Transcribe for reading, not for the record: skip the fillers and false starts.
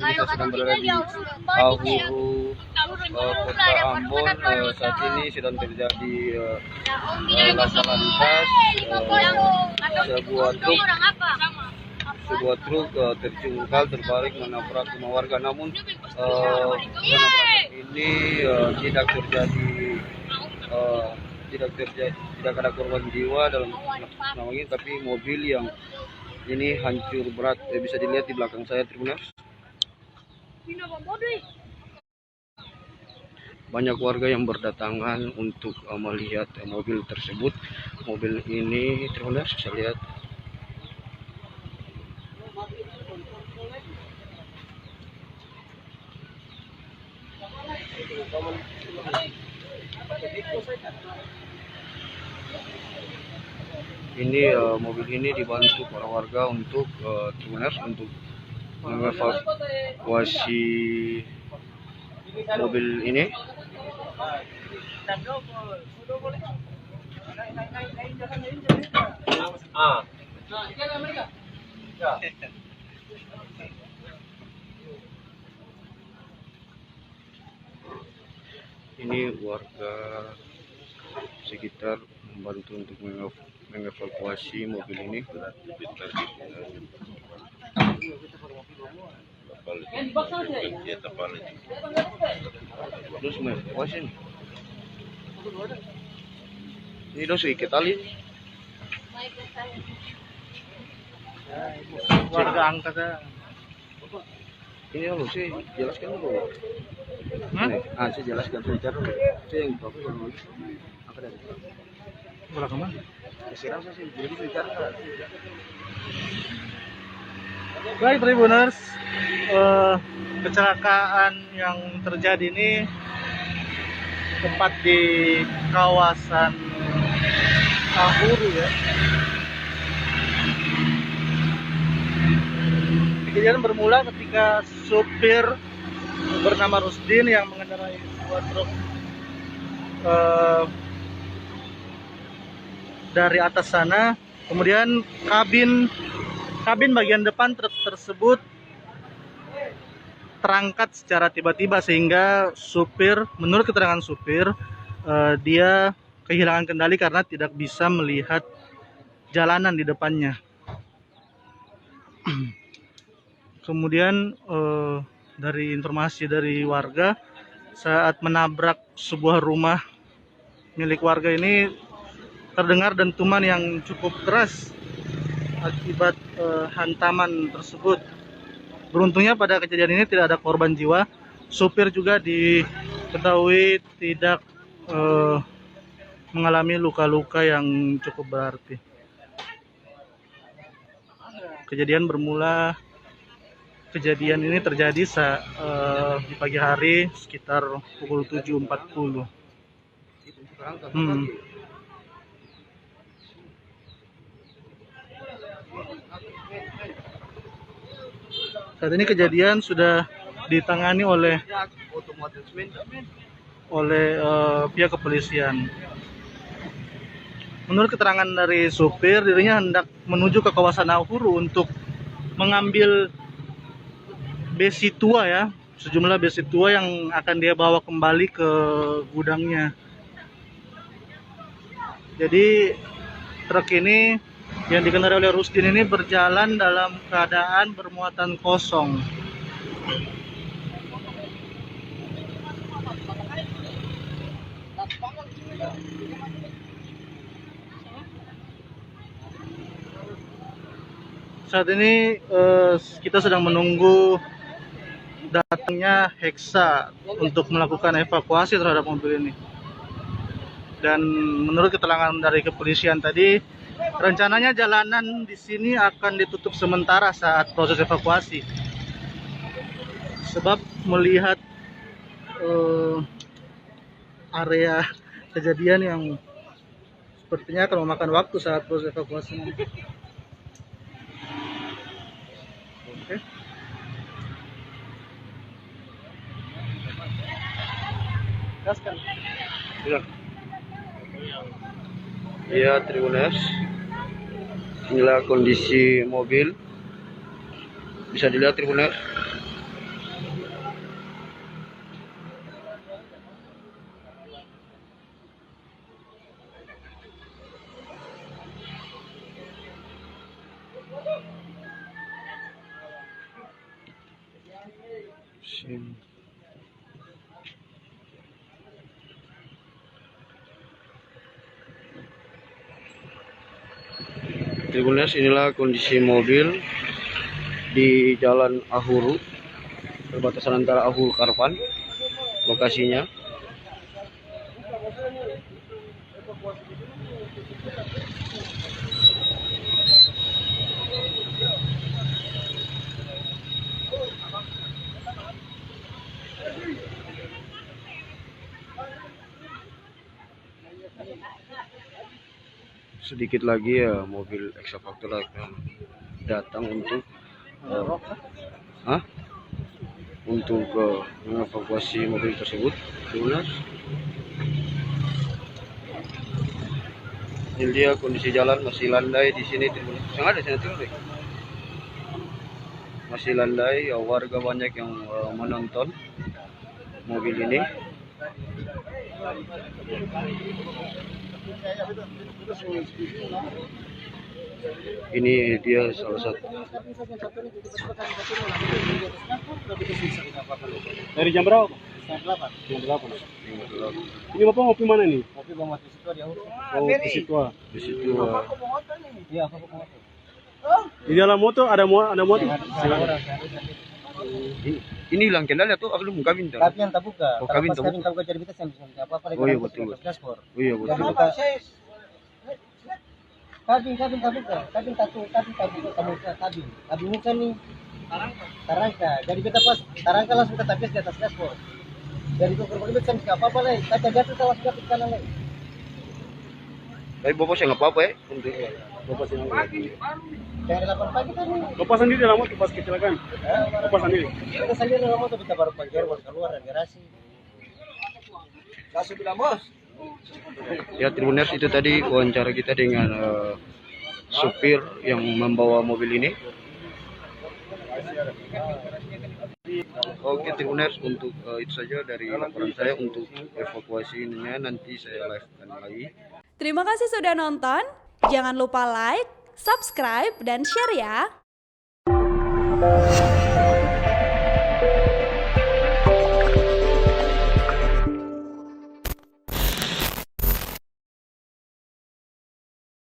ini saya sedang berada di Ahuru, Kota Ambon. Saat ini sedang terjadi laka lantas. Sebuah truk terjungkal terbalik menabrak rumah warga, namun penabrakan ini tidak ada korban jiwa dalam nama ini, tapi mobil yang ini hancur berat. Bisa dilihat di belakang saya, Tribuners. Banyak warga yang berdatangan untuk melihat mobil tersebut. Mobil ini, Tribuners, bisa lihat. Ini mobil ini dibantu para warga untuk Tribuners untuk mengevakuasi mobil ini. Ini warga sekitar membantu untuk mengevakuasi mobil ini. Terus mengevakuasi ini dos sedikit tali. Warga angkatnya. Ini harus sih jelaskan dulu. Saya jelaskan secara dulu. Saya yang bagus dulu. Apa dari? Bola kemana? Sekarang saya jadi bicara. Baik Tribuners, kecelakaan yang terjadi ini tepat di kawasan Ahuru ya. Kejadian bermula ketika supir bernama Rusdin yang mengendarai sebuah truk dari atas sana, kemudian kabin bagian depan truk tersebut terangkat secara tiba-tiba sehingga supir, menurut keterangan supir, dia kehilangan kendali karena tidak bisa melihat jalanan di depannya. Kemudian dari informasi dari warga, saat menabrak sebuah rumah milik warga ini terdengar dentuman yang cukup keras akibat hantaman tersebut. Beruntungnya pada kejadian ini tidak ada korban jiwa. Supir juga diketahui tidak mengalami luka-luka yang cukup berarti. Kejadian ini terjadi di pagi hari sekitar pukul 7.40. Saat ini kejadian sudah ditangani oleh pihak kepolisian. Menurut keterangan dari supir, dirinya hendak menuju ke kawasan Ahuru untuk mengambil besi tua ya, sejumlah besi tua yang akan dia bawa kembali ke gudangnya. Jadi truk ini yang dikendarai oleh Rusdin ini berjalan dalam keadaan bermuatan kosong. Saat ini kita sedang menunggu datangnya Hexa untuk melakukan evakuasi terhadap mobil ini. Dan menurut keterangan dari kepolisian tadi, rencananya jalanan di sini akan ditutup sementara saat proses evakuasi. Sebab melihat area kejadian yang sepertinya akan memakan waktu saat proses evakuasi. Oke. Gaskan. Ya, Tribuners. Inilah kondisi mobil. Bisa dilihat, Tribuners. SIM. Tribuners, inilah kondisi mobil di Jalan Ahuru, perbatasan antara Ahuru Karvan, lokasinya. Sedikit lagi ya mobil ekskavator akan datang untuk mengevakuasi mobil tersebut. Benar. Ini dia kondisi jalan masih landai di sini. Yang ada sini tuh, masih landai. Ya, warga banyak yang menonton mobil ini. Ini dia salah satu. Dari jam berapa? Jam 8. Ini Bapak ngopi mana nih? Kopi bang mati situ dia. Oh, di situ. Di situ Iya, aku mau. Di dalam motor ada motor. ini hilang kendali atau aku belum kawin tuh? Tapi yang tak buka. Oh, Kalau kawin pas tak kawin tak buka jadi kita sambil apa lagi. Oh iya betul. Dashboard. Oh iya Jadi betul. kita kabin tak buka. Kabin tak buka kamu kabin. Kabin ini kan nih tarangka. Jadi kita pas tarangka langsung kita tapis di atas dashboard. Jadi itu berbagai macam apa lah. Kaca jatuh kita langsung jatuh kanan lagi. Tapi bapak saya nggak apa-apa ya untuk Bapak sendiri. Dari 8 pagi tadi. Bapak sendiri dalam motor pas kecelakaan. Bapak sendiri. Kita sendiri dalam motor kita baru pagar baru keluar dari garasi. Langsung bilang bos. ya. Tribuners, itu tadi wawancara kita dengan supir yang membawa mobil ini. Oke Tribuners, untuk itu saja dari laporan saya. Untuk evakuasi ininya nanti saya live-kan lagi. Terima kasih sudah nonton. Jangan lupa like, subscribe, dan share ya.